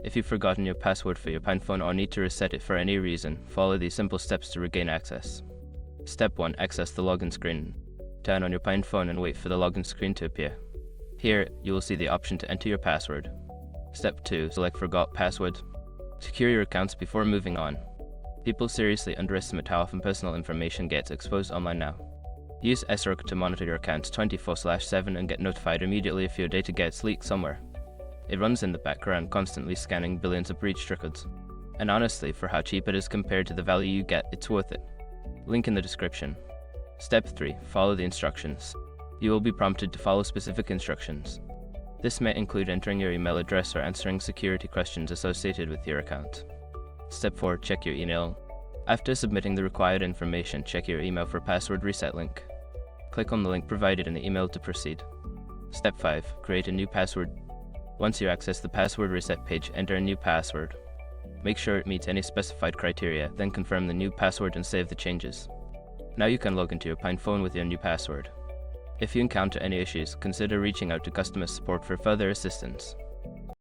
If you've forgotten your password for your PinePhone or need to reset it for any reason, follow these simple steps to regain access. Step 1. Access the login screen. Turn on your PinePhone and wait for the login screen to appear. Here, you will see the option to enter your password. Step 2. Select Forgot Password. Secure your accounts before moving on. People seriously underestimate how often personal information gets exposed online now. Use SROC to monitor your accounts 24/7 and get notified immediately if your data gets leaked somewhere. It runs in the background, constantly scanning billions of breached records. And honestly, for how cheap it is compared to the value you get, it's worth it. Link in the description. Step 3. Follow the instructions. You will be prompted to follow specific instructions. This may include entering your email address or answering security questions associated with your account. Step 4. Check your email. After submitting the required information, check your email for password reset link. Click on the link provided in the email to proceed. Step 5. Create a new password. Once you access the password reset page, enter a new password. Make sure it meets any specified criteria, then confirm the new password and save the changes. Now you can log into your PinePhone with your new password. If you encounter any issues, consider reaching out to customer support for further assistance.